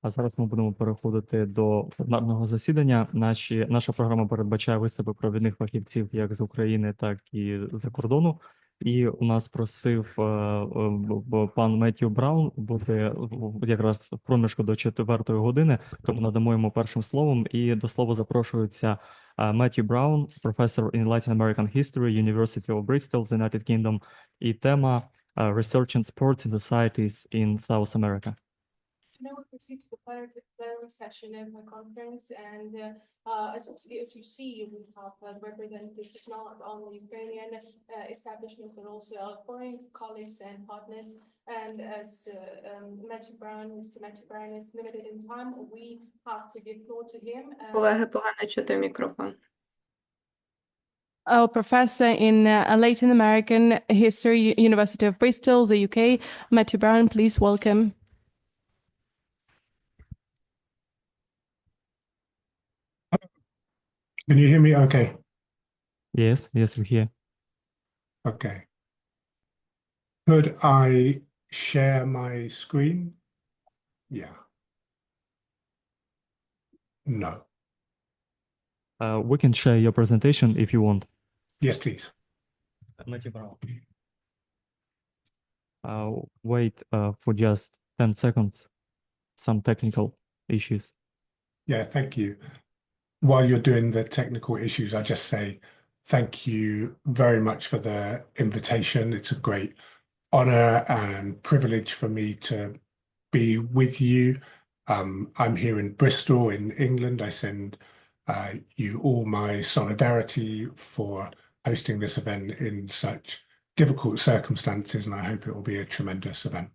А зараз ми будемо переходити до пленарного засідання. Наша програма передбачає виступи провідних фахівців як з України, так і за кордону. І у нас просив пан Меттью Браун бути якраз в проміжку до 4-ї години, тому надамо йому першим словом. І до слова запрошується Меттью Браун, професор in Latin American History, University of Bristol, United Kingdom, і тема Research in Sports and Societies in South America. Now we proceed to the plenary session of the conference, and as you see, we have representatives not only Ukrainian establishments but also our foreign colleagues and partners. And as Mr. Matthew Brown is limited in time, we have to give floor to him. Колеги, погано чути мікрофон. Our professor in Latin American History, University of Bristol, the UK, Matthew Brown, please welcome. Can you hear me okay? Yes, we hear. Okay. Could I share my screen? Yeah. No. We can share your presentation if you want. Yes, please. Matthew Brown. Wait for just 10 seconds. Some technical issues. Yeah, thank you. While you're doing the technical issues, I just say thank you very much for the invitation. It's a great honor and privilege for me to be with you. I'm here in Bristol in England. I send you all my solidarity for hosting this event in such difficult circumstances, and I hope it will be a tremendous event.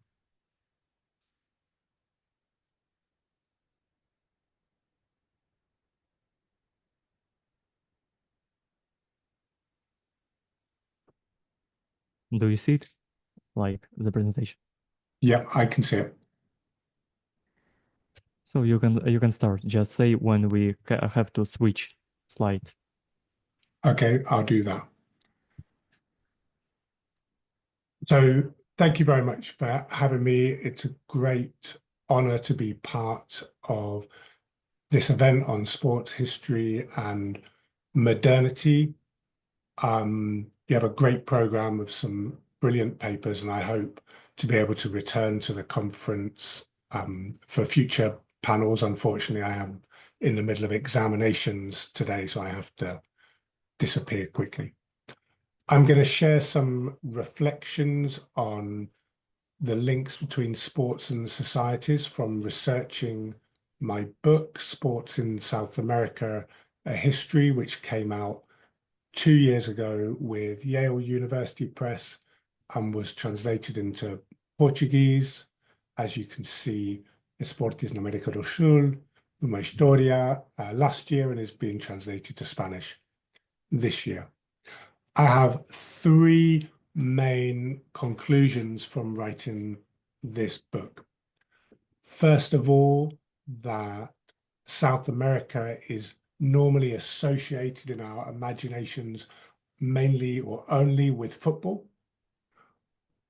Do you see it? Like the presentation? Yeah, I can see it. So you can start. Just say when we have to switch slides. Okay, I'll do that. So thank you very much for having me. It's a great honor to be part of this event on sports history and modernity. You have a great program of some brilliant papers, and I hope to be able to return to the conference for future panels. Unfortunately, I am in the middle of examinations today, so I have to disappear quickly. I'm going to share some reflections on the links between sports and societies from researching my book, Sports in South America, A History, which came out 2 years ago with Yale University Press and was translated into Portuguese. As you can see, Esportes na América do Sul, Uma Historia last year, and is being translated to Spanish this year. I have 3 main conclusions from writing this book. First of all, that South America is normally associated in our imaginations mainly or only with football.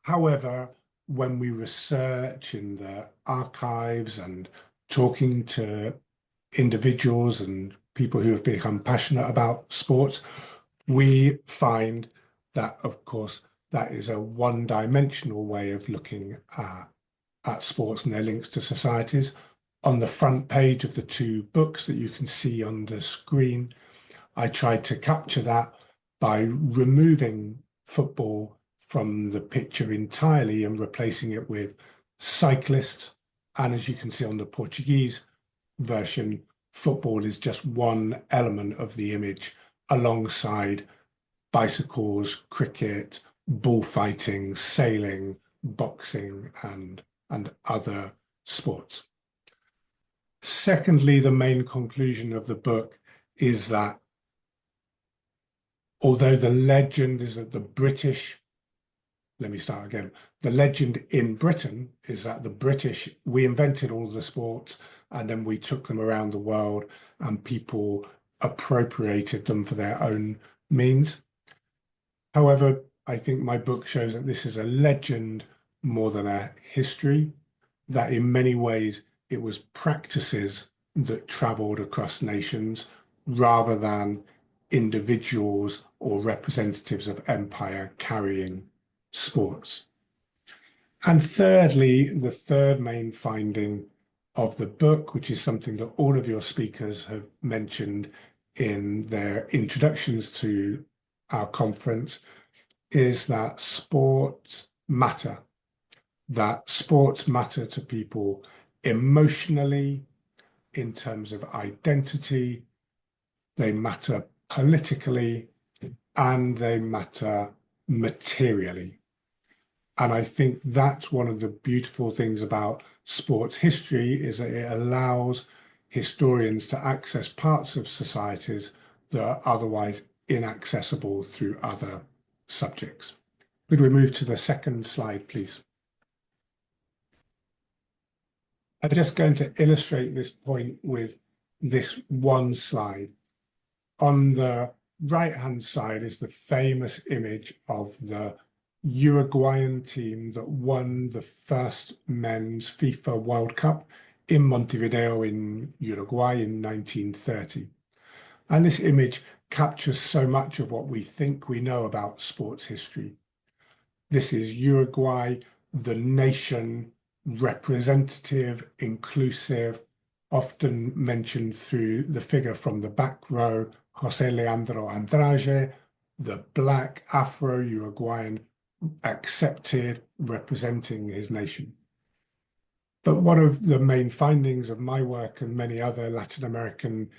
However, when we research in the archives and talking to individuals and people who have become passionate about sports, we find that, of course, that is a one-dimensional way of looking at sports and their links to societies. On the front page of the 2 books that you can see on the screen, I tried to capture that by removing football from the picture entirely and replacing it with cyclists. And as you can see on the Portuguese version, football is just one element of the image alongside bicycles, cricket, bullfighting, sailing, boxing, and other sports. Secondly, the main conclusion of the book is that although the legend is that the British, let me start again, the legend in Britain is that the British, we invented all the sports and then we took them around the world and people appropriated them for their own means. However, I think my book shows that this is a legend more than a history, that in many ways it was practices that traveled across nations rather than individuals or representatives of empire carrying sports. And thirdly, the third main finding of the book, which is something that all of your speakers have mentioned in their introductions to our conference, is that sports matter. That sports matter to people emotionally, in terms of identity, they matter politically, and they matter materially. And I think that's one of the beautiful things about sports history, is that it allows historians to access parts of societies that are otherwise inaccessible through other subjects. Could we move to the second slide, please? I'm just going to illustrate this point with this one slide. On the right-hand side is the famous image of the Uruguayan team that won the first men's FIFA World Cup in Montevideo in Uruguay in 1930. And this image captures so much of what we think we know about sports history. This is Uruguay, the nation, representative, inclusive, often mentioned through the figure from the back row, José Leandro Andrade, the black Afro-Uruguayan, accepted, representing his nation. But one of the main findings of my work and many other Latin American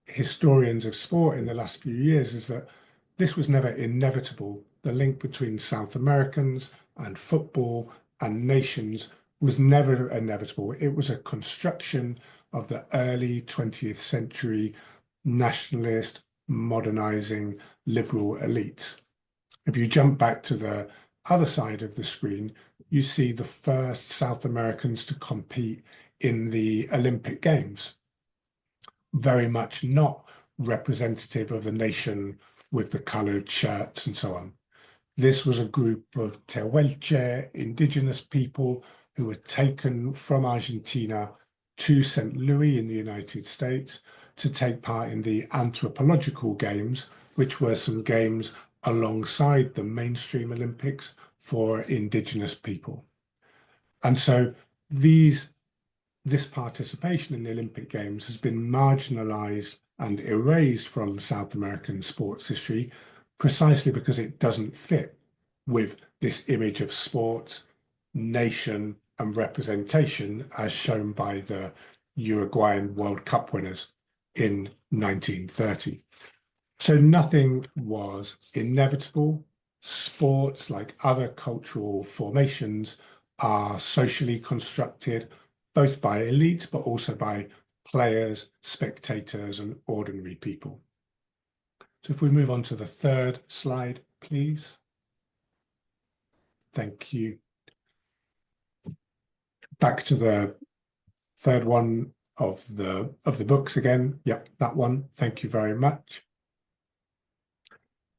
historians of sport in the last few years is that this was never inevitable. The link between South Americans and football and nations was never inevitable. It was a construction of the early 20th century nationalist, modernizing, liberal elites. If you jump back to the other side of the screen, you see the first South Americans to compete in the Olympic Games. Very much not representative of the nation with the colored shirts and so on. This was a group of Tehuelche, indigenous people who were taken from Argentina to St. Louis in the United States to take part in the anthropological games, which were some games alongside the mainstream Olympics for indigenous people. And so this participation in the Olympic Games has been marginalized and erased from South American sports history precisely because it doesn't fit with this image of sports, nation, and representation as shown by the Uruguayan World Cup winners in 1930. So nothing was inevitable. Sports, like other cultural formations, are socially constructed, both by elites, but also by players, spectators, and ordinary people. So if we move on to the third slide, please. Thank you. Back to the third one of the books again. Yep, that one. Thank you very much.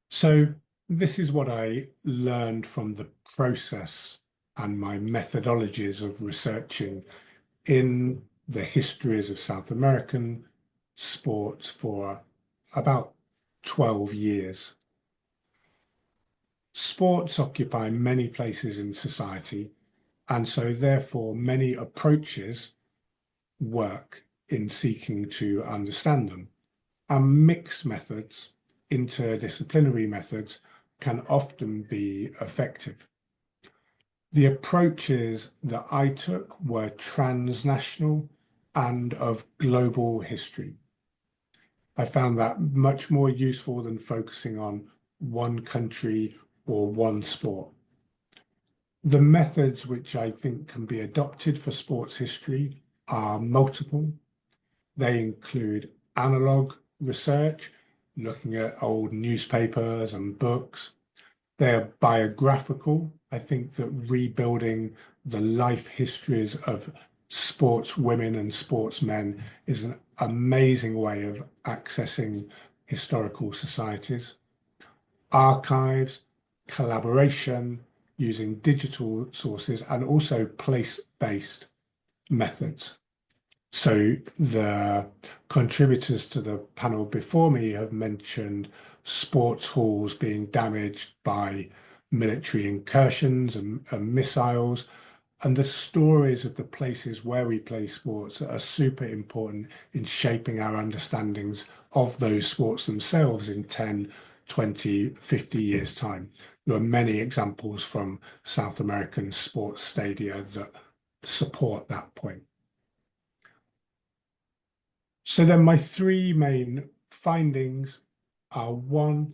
So this is what I learned from the process and my methodologies of researching in the histories of South American sports for about 12 years. Sports occupy many places in society, and so therefore many approaches work in seeking to understand them. And mixed methods, interdisciplinary methods, can often be effective. The approaches that I took were transnational and of global history. I found that much more useful than focusing on one country or one sport. The methods which I think can be adopted for sports history are multiple. They include analog research, looking at old newspapers and books. They're biographical. I think that rebuilding the life histories of sports women and sportsmen is an amazing way of accessing historical societies. Archives, collaboration, using digital sources, and also place-based methods. So the contributors to the panel before me have mentioned sports halls being damaged by military incursions and missiles. And the stories of the places where we play sports are super important in shaping our understandings of those sports themselves in 10, 20, 50 years' time. There are many examples from South American sports stadia that support that point. So then my three main findings are: one,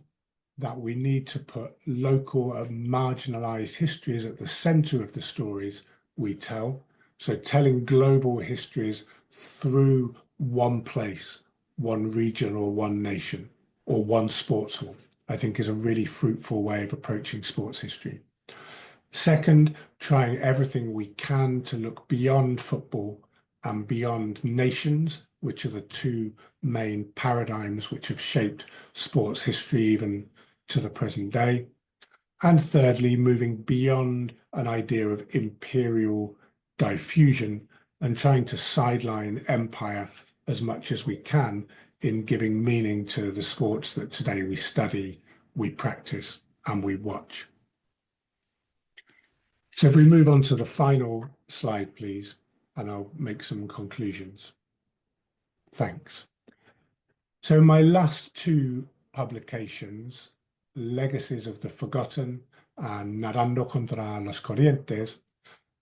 that we need to put local and marginalized histories at the center of the stories we tell. So telling global histories through one place, one region or one nation or one sports hall, I think is a really fruitful way of approaching sports history. Second, trying everything we can to look beyond football and beyond nations, which are the two main paradigms which have shaped sports history even to the present day. And thirdly, moving beyond an idea of imperial diffusion and trying to sideline empire as much as we can in giving meaning to the sports that today we study, we practice, and we watch. So if we move on to the final slide, please, and I'll make some conclusions. Thanks. So my last two publications, Legacies of the Forgotten and Nadando contra las Corrientes,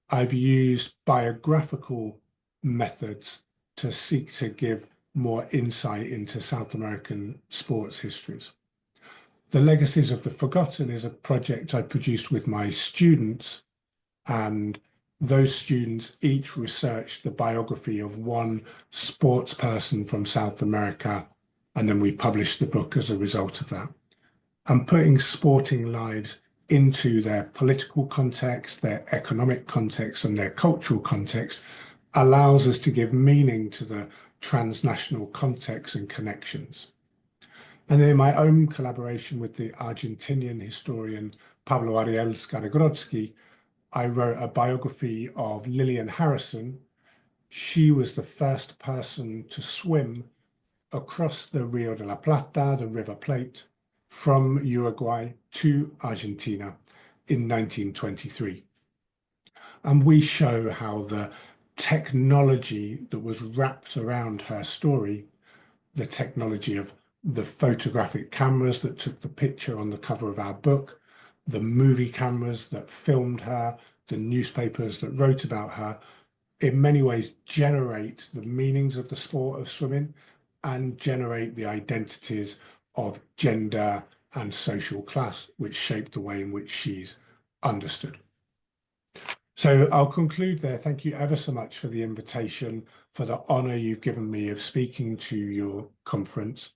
I've used biographical methods to seek to give more insight into South American sports histories. The Legacies of the Forgotten is a project I produced with my students, and those students each researched the biography of one sports person from South America, and then we published the book as a result of that. And putting sporting lives into their political context, their economic context, and their cultural context allows us to give meaning to the transnational context and connections. And in my own collaboration with the Argentinian historian Pablo Ariel Skaragrodsky, I wrote a biography of Lillian Harrison. She was the first person to swim across the Rio de la Plata, the River Plate, from Uruguay to Argentina in 1923. And we show how the technology that was wrapped around her story, the technology of the photographic cameras that took the picture on the cover of our book, the movie cameras that filmed her, the newspapers that wrote about her, in many ways generate the meanings of the sport of swimming and generate the identities of gender and social class, which shape the way in which she's understood. So I'll conclude there. Thank you ever so much for the invitation, for the honor you've given me of speaking to your conference.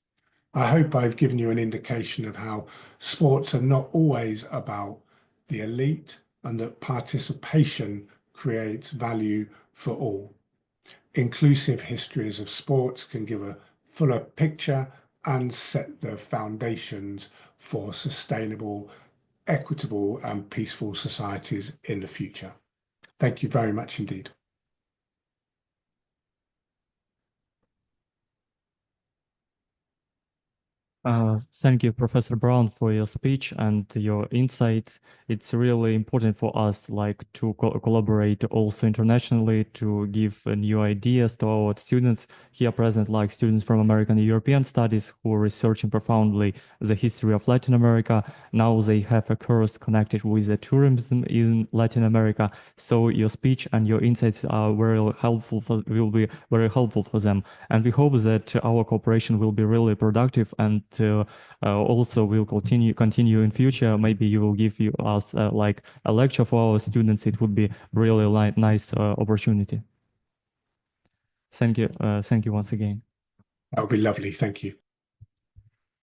I hope I've given you an indication of how sports are not always about the elite and that participation creates value for all. Inclusive histories of sports can give a fuller picture and set the foundations for sustainable, equitable, and peaceful societies in the future. Thank you very much indeed. Thank you, Professor Brown, for your speech and your insights. It's really important for us, like, to collaborate also internationally to give new ideas to our students here present, like students from American and European studies who are researching profoundly the history of Latin America. Now they have a course connected with the tourism in Latin America. So your speech and your insights are will be very helpful for them. And we hope that our cooperation will be really productive and also will continue in future. Maybe you will give us like a lecture for our students. It would be really nice opportunity. Thank you once again. That would be lovely. Thank you.